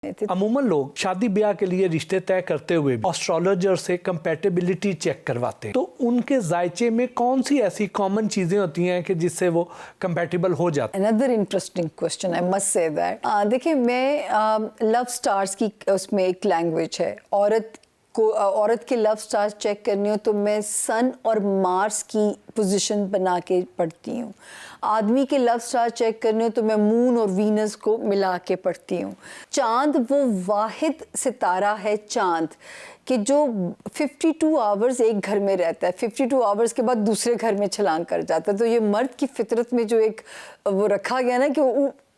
عموماً لوگ شادی بیاہ کے لیے رشتے طے کرتے ہوئے ایسٹرولوجر سے کمپیٹیبلٹی چیک کرواتے ہیں، تو ان کے ذائچے میں کون سی ایسی کامن چیزیں ہوتی ہیں کہ جس سے وہ کمپیٹیبل ہو جاتے ہیں؟ Another interesting question, I must say that. دیکھیں میں لو سٹارز کی اس میں ایک لینگویج ہے، عورت کے لو سٹارز چیک کرنی ہو تو میں سن اور مارس کی پوزیشن بنا کے پڑھتی ہوں. آدمی کے لو سٹار چیک کرنے ہو تو میں مون اور وینس کو ملا کے پڑھتی ہوں. چاند وہ واحد ستارہ ہے چاند کہ جو 52 آورز ایک گھر میں رہتا ہے، 52 آورز کے بعد دوسرے گھر میں چھلانگ کر جاتا ہے. تو یہ مرد کی فطرت میں جو ایک وہ رکھا گیا نا کہ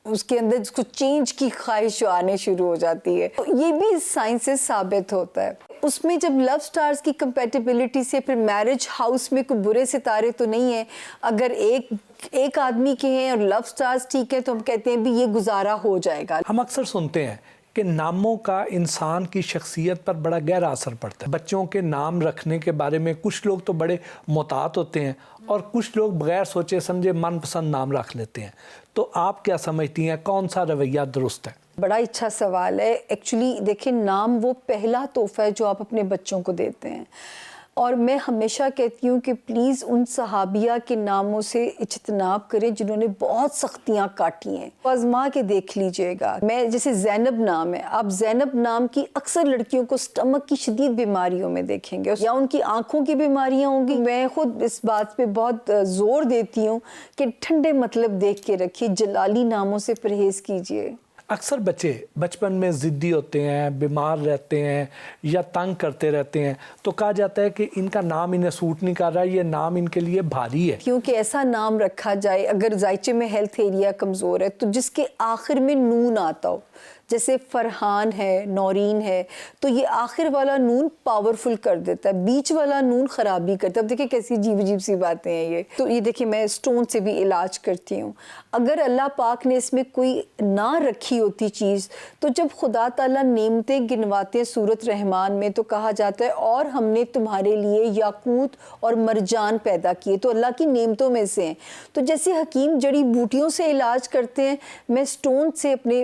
اس کے اندر اس کو چینج کی خواہش آنے شروع ہو جاتی ہے، یہ بھی سائنس سے ثابت ہوتا ہے. اس میں جب لو سٹارز کی کمپیٹیبلٹی سے پھر میرج ہاؤس میں کوئی برے ستارے تو نہیں ہیں. اگر ایک آدمی کے ہیں اور لو سٹارز ٹھیک ہے تو ہم کہتے ہیں بھی یہ گزارا ہو جائے گا. ہم اکثر سنتے ہیں کہ ناموں کا انسان کی شخصیت پر بڑا گہرا اثر پڑتا ہے. بچوں کے نام رکھنے کے بارے میں کچھ لوگ تو بڑے محتاط ہوتے ہیں اور کچھ لوگ بغیر سوچے سمجھے من پسند نام رکھ لیتے ہیں. تو آپ کیا سمجھتی ہیں کون سا رویہ درست ہے؟ بڑا اچھا سوال ہے. ایکچولی دیکھیں نام وہ پہلا تحفہ ہے جو آپ اپنے بچوں کو دیتے ہیں، اور میں ہمیشہ کہتی ہوں کہ پلیز ان صحابیہ کے ناموں سے اجتناب کریں جنہوں نے بہت سختیاں کاٹی ہیں. آزما کے دیکھ لیجئے گا. میں جیسے زینب نام ہے، آپ زینب نام کی اکثر لڑکیوں کو سٹمک کی شدید بیماریوں میں دیکھیں گے یا ان کی آنکھوں کی بیماریاں ہوں گی. میں خود اس بات پہ بہت زور دیتی ہوں کہ ٹھنڈے مطلب دیکھ کے رکھیے، جلالی ناموں سے پرہیز کیجئے. اکثر بچے بچپن میں ضدی ہوتے ہیں، بیمار رہتے ہیں یا تنگ کرتے رہتے ہیں، تو کہا جاتا ہے کہ ان کا نام انہیں سوٹ نہیں کر رہا، یہ نام ان کے لیے بھاری ہے. کیونکہ ایسا نام رکھا جائے اگر ذائچے میں ہیلتھ ایریا کمزور ہے تو جس کے آخر میں نون آتا ہو، جیسے فرحان ہے، نورین ہے، تو یہ آخر والا نون پاورفل کر دیتا ہے، بیچ والا نون خرابی کرتا ہے. اب دیکھیں کیسی عجیب سی باتیں ہیں یہ. تو یہ دیکھیں میں سٹون سے بھی علاج کرتی ہوں. اگر اللہ پاک نے اس میں کوئی نہ رکھی ہوتی چیز تو جب خدا تعالیٰ نعمتیں گنواتے ہیں سورۃ رحمان میں تو کہا جاتا ہے اور ہم نے تمہارے لیے یاقوت اور مرجان پیدا کیے، تو اللہ کی نعمتوں میں سے ہیں. تو جیسے حکیم جڑی بوٹیوں سے علاج کرتے ہیں، میں سٹون سے اپنے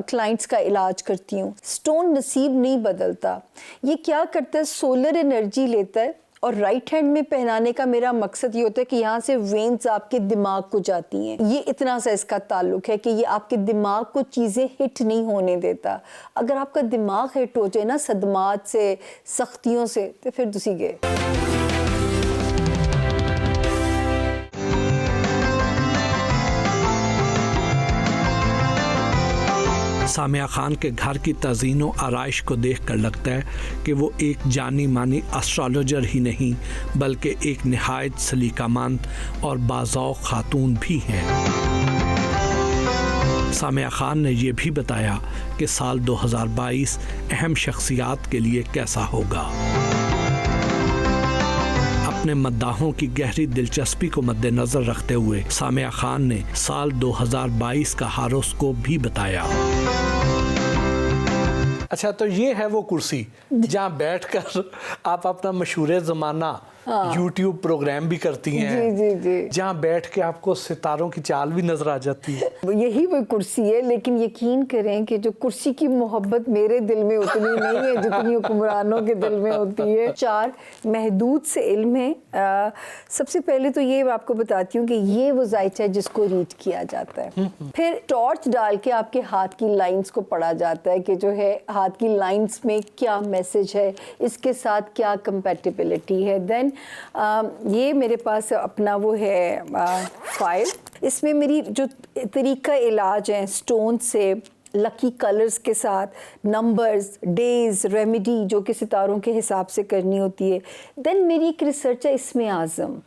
کلائنٹس کا علاج کرتی ہوں. سٹون نصیب نہیں بدلتا، یہ کیا کرتا ہے سولر انرجی لیتا ہے اور رائٹ ہینڈ میں پہنانے کا میرا مقصد یہ ہوتا ہے کہ یہاں سے وینز آپ کے دماغ کو جاتی ہیں. یہ اتنا سا اس کا تعلق ہے کہ یہ آپ کے دماغ کو چیزیں ہٹ نہیں ہونے دیتا. اگر آپ کا دماغ ہٹ ہو جائے نا صدمات سے، سختیوں سے، تو پھر تسی گئے. سامعہ خان کے گھر کی تزئین و آرائش کو دیکھ کر لگتا ہے کہ وہ ایک جانی مانی ایسٹرولوجر ہی نہیں بلکہ ایک نہایت سلیقہ مند اور باذوق خاتون بھی ہیں. سامعہ خان نے یہ بھی بتایا کہ سال 2022 اہم شخصیات کے لیے کیسا ہوگا. اپنے مداحوں کی گہری دلچسپی کو مد نظر رکھتے ہوئے سامعہ خان نے سال 2022 کا ہاروسکوپ بھی بتایا. اچھا، تو یہ ہے وہ کرسی جہاں بیٹھ کر آپ اپنا مشہور زمانہ یوٹیوب پروگرام بھی کرتی ہیں. جی جہاں بیٹھ کے آپ کو ستاروں کی چال بھی نظر آ جاتی ہے. یہی وہ کرسی ہے، لیکن یقین کریں کہ جو کرسی کی محبت میرے دل میں اتنی نہیں ہے جتنی حکمرانوں کے دل میں ہوتی ہے. 4 محدود سے علم ہے. سب سے پہلے تو یہ آپ کو بتاتی ہوں کہ یہ وہ ذائچہ ہے جس کو ریڈ کیا جاتا ہے. پھر ٹارچ ڈال کے آپ کے ہاتھ کی لائنز کو پڑھا جاتا ہے کہ جو ہے ہاتھ کی لائنز میں کیا میسج ہے، اس کے ساتھ کیا کمپیٹیبلٹی ہے. دین یہ میرے پاس اپنا وہ ہے فائل. اس میں میری جو طریقہ علاج ہیں سٹون سے، لکی کلرز کے ساتھ، نمبرز، ڈیز، ریمیڈی جو کہ ستاروں کے حساب سے کرنی ہوتی ہے. دین میری ایک ریسرچ ہے اسم اعظم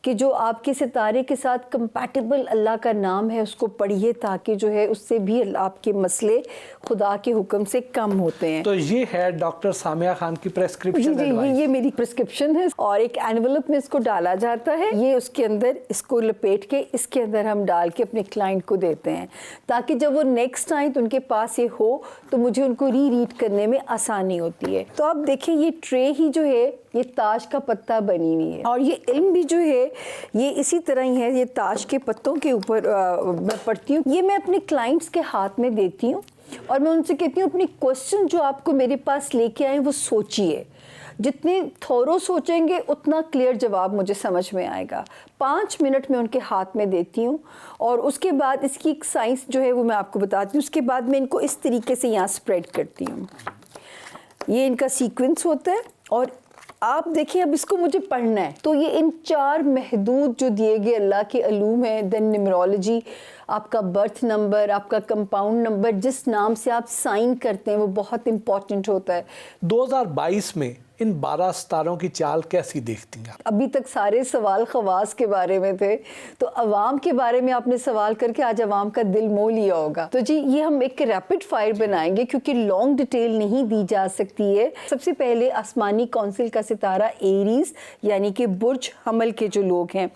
کہ جو آپ کے ستارے کے ساتھ کمپیٹیبل اللہ کا نام ہے اس کو پڑھیے تاکہ جو ہے اس سے بھی آپ کے مسئلے خدا کے حکم سے کم ہوتے ہیں. تو یہ ہے ڈاکٹر سامعہ خان کی پریسکرپشن. جی یہ میری پریسکرپشن ہے اور ایک اینولپ میں اس کو ڈالا جاتا ہے. یہ اس کے اندر اس کو لپیٹ کے اس کے اندر ہم ڈال کے اپنے کلائنٹ کو دیتے ہیں تاکہ جب وہ نیکسٹ آئیں تو ان کے پاس یہ ہو تو مجھے ان کو ریڈ کرنے میں آسانی ہوتی ہے. تو آپ دیکھیں یہ ٹرے ہی جو ہے یہ تاج کا پتہ بنی ہوئی ہے اور یہ علم بھی جو ہے یہ اسی طرح ہی ہے. یہ تاج کے پتوں کے اوپر میں پڑھتی ہوں. یہ میں اپنے کلائنٹس کے ہاتھ میں دیتی ہوں اور میں ان سے کہتی ہوں اپنی کوشچن جو آپ کو میرے پاس لے کے آئیں وہ سوچیے. جتنے تھورو سوچیں گے اتنا کلیئر جواب مجھے سمجھ میں آئے گا. 5 منٹ میں ان کے ہاتھ میں دیتی ہوں اور اس کے بعد اس کی ایک سائنس جو ہے وہ میں آپ کو بتاتی ہوں. اس کے بعد میں ان کو اس طریقے سے یہاں اسپریڈ کرتی ہوں. یہ ان کا سیکوینس ہوتا ہے اور آپ دیکھیں اب اس کو مجھے پڑھنا ہے تو یہ ان 4 محدود جو دیے گئے اللہ کے علوم ہیں. دین نیمرولوجی, آپ کا برتھ نمبر, آپ کا کمپاؤنڈ نمبر, جس نام سے آپ سائن کرتے ہیں وہ بہت امپورٹنٹ ہوتا ہے. 2022 میں ان 12 ستاروں کی چال کیسی دیکھتی ہیں آپ؟ ابھی تک سارے سوال خواص کے بارے میں تھے تو عوام کے بارے میں آپ نے سوال کر کے آج عوام کا دل مو لیا ہوگا. تو جی یہ ہم ایک ریپڈ فائر بنائیں گے کیونکہ لانگ ڈیٹیل نہیں دی جا سکتی ہے. سب سے پہلے آسمانی کونسل کا ستارہ ایریز یعنی کہ برج حمل کے جو لوگ ہیں,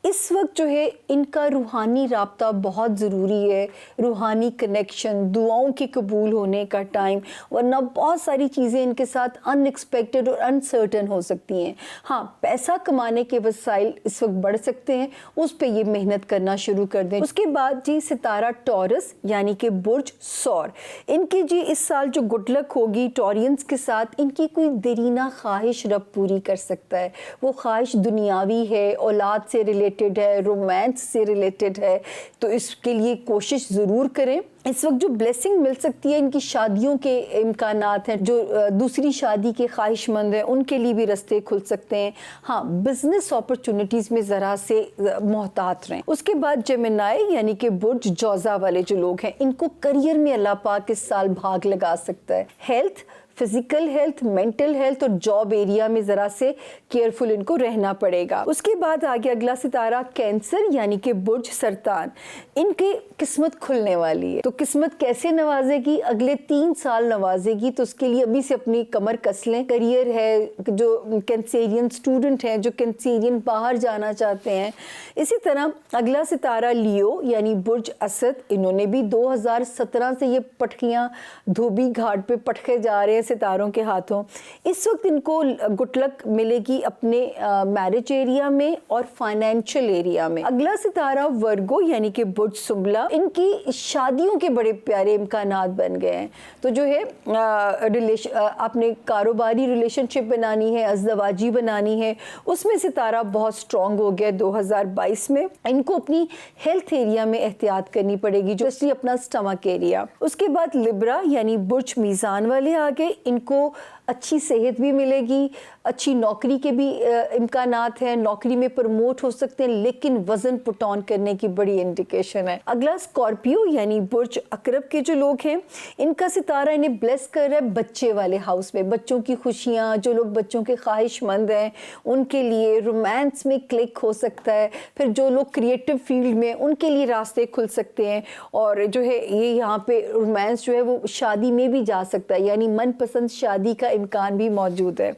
اس وقت جو ہے ان کا روحانی رابطہ بہت ضروری ہے. روحانی کنیکشن, دعاؤں کے قبول ہونے کا ٹائم, ورنہ بہت ساری چیزیں ان کے ساتھ ان ایکسپیکٹڈ اور انسرٹن ہو سکتی ہیں. ہاں پیسہ کمانے کے وسائل اس وقت بڑھ سکتے ہیں, اس پہ یہ محنت کرنا شروع کر دیں. اس کے بعد جی ستارہ ٹورس یعنی کہ برج سور, ان کی جی اس سال جو گڈ لک ہوگی ٹورینز کے ساتھ, ان کی کوئی دیرینہ خواہش رب پوری کر سکتا ہے. وہ خواہش دنیاوی ہے, اولاد سے ریلیٹڈ ہے, رومانس سے ریلیٹڈ ہے, تو اس کے لیے کوشش ضرور کریں. اس وقت جو بلیسنگ مل سکتی ہے ان کی شادیوں کے امکانات ہیں, جو دوسری شادی کے خواہش مند ہیں ان کے لیے بھی رستے کھل سکتے ہیں. ہاں بزنس اپرچونٹیز میں ذرا سے محتاط رہیں. اس کے بعد جیمنائی یعنی کہ برج جوزا والے جو لوگ ہیں, ان کو کریئر میں اللہ پاک اس سال بھاگ لگا سکتا ہے. Health, physical health, mental health اور جاب ایریا میں ذرا سے کیئرفل ان کو رہنا پڑے گا. اس کے بعد آگے اگلا ستارہ کینسر یعنی کہ برج سرطان, ان کی قسمت کھلنے والی ہے. تو قسمت کیسے نوازے گی؟ اگلے 3 سال نوازے گی, تو اس کے لیے ابھی سے اپنی کمر کس لیں. کریئر ہے, جو کینسیرین اسٹوڈنٹ ہیں, جو کینسیرین باہر جانا چاہتے ہیں. اسی طرح اگلا ستارہ لیو یعنی برج اسد, انہوں نے بھی 2017 سے یہ پٹکیاں دھوبی گھاٹ پہ پٹکے جا رہے ہیں ستاروں کے ہاتھوں. اس وقت ان کو گڈ لک ملے گی اپنے میرج ایریا میں اور فائنینشل ایریا میں. اگلا ستارہ ورگو یعنی کہ برج سنبلا, ان کی شادیوں کے بڑے پیارے امکانات بن گئے ہیں. تو جو ہے آپ نے کاروباری ریلیشن شپ بنانی ہے, ازدواجی بنانی ہے, اس میں ستارہ بہت سٹرونگ ہو گیا 2022 میں. ان کو اپنی ہیلتھ ایریا میں احتیاط کرنی پڑے گی, جو اپنا سٹمک ایریا. اس کے بعد لبرا یعنی برج میزان والے آگے, ان کو اچھی صحت بھی ملے گی, اچھی نوکری کے بھی امکانات ہیں, نوکری میں پروموٹ ہو سکتے ہیں, لیکن وزن پٹ آن کرنے کی بڑی انڈیکیشن ہے. اگلا اسکارپیو یعنی برج عقرب کے جو لوگ ہیں, ان کا ستارہ انہیں بلیس کر رہا ہے بچے والے ہاؤس میں. بچوں کی خوشیاں, جو لوگ بچوں کے خواہش مند ہیں ان کے لیے رومانس میں کلک ہو سکتا ہے. پھر جو لوگ کریٹو فیلڈ میں, ان کے لیے راستے کھل سکتے ہیں. اور جو ہے یہ یہاں پہ رومانس جو ہے وہ شادی میں بھی جا سکتا ہے, یعنی من پسند شادی کا امکان بھی موجود ہے.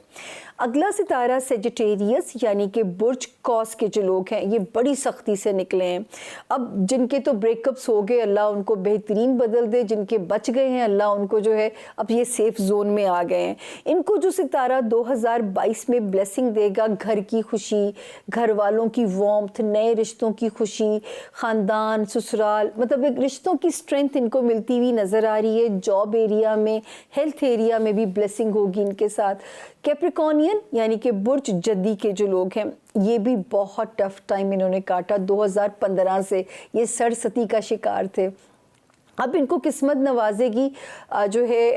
اگلا ستارہ سیجیٹیریس یعنی کہ برج کوس کے جو لوگ ہیں, یہ بڑی سختی سے نکلے ہیں. اب جن کے تو بریک اپس ہو گئے, اللہ ان کو بہترین بدل دے. جن کے بچ گئے ہیں, اللہ ان کو جو ہے اب یہ سیف زون میں آ گئے ہیں. ان کو جو ستارہ 2022 میں بلیسنگ دے گا, گھر کی خوشی, گھر والوں کی وارمتھ, نئے رشتوں کی خوشی, خاندان, سسرال, مطلب ایک رشتوں کی اسٹرینتھ ان کو ملتی ہوئی نظر آ رہی ہے. جاب ایریا میں, ہیلتھ ایریا میں بھی بلیسنگ ہوگی ان کے ساتھ. کیپریکونین یعنی کہ برج جدی کے جو لوگ ہیں, یہ بھی بہت ٹف ٹائم انہوں نے کاٹا 2015 سے, یہ سرستی کا شکار تھے. اب ان کو قسمت نوازے گی, جو ہے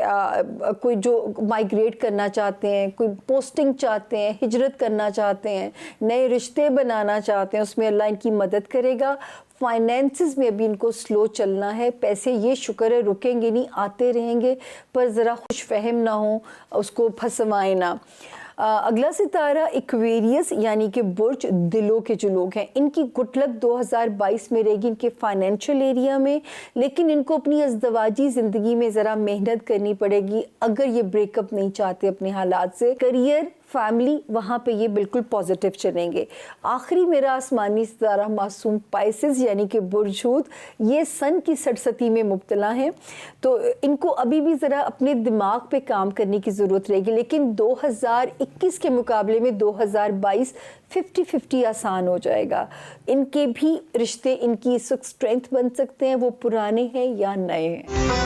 کوئی جو مائیگریٹ کرنا چاہتے ہیں, کوئی پوسٹنگ چاہتے ہیں, ہجرت کرنا چاہتے ہیں, نئے رشتے بنانا چاہتے ہیں, اس میں اللہ ان کی مدد کرے گا. فائنینسز میں ابھی ان کو سلو چلنا ہے. پیسے یہ شکر ہے رکیں گے نہیں, آتے رہیں گے, پر ذرا خوش فہم نہ ہوں, اس کو پھنسوائیں نہ. اگلا ستارہ ایکویریس یعنی کہ برج دلوں کے جو لوگ ہیں, ان کی گڈ لک 2022 میں رہے گی ان کے فائنینشل ایریا میں, لیکن ان کو اپنی ازدواجی زندگی میں ذرا محنت کرنی پڑے گی اگر یہ بریک اپ نہیں چاہتے اپنے حالات سے. کریئر, فیملی, وہاں پہ یہ بالکل پازیٹیو چلیں گے. آخری میرا آسمانی ستارہ معصوم پائسز یعنی کہ برج حوت, یہ سن کی سرستی میں مبتلا ہیں, تو ان کو ابھی بھی ذرا اپنے دماغ پہ کام کرنے کی ضرورت رہے گی. لیکن 2021 کے مقابلے میں 2022 50-50 آسان ہو جائے گا. ان کے بھی رشتے, ان کی اس وقت اسٹرینتھ بن سکتے ہیں, وہ پرانے ہیں یا نئے ہیں.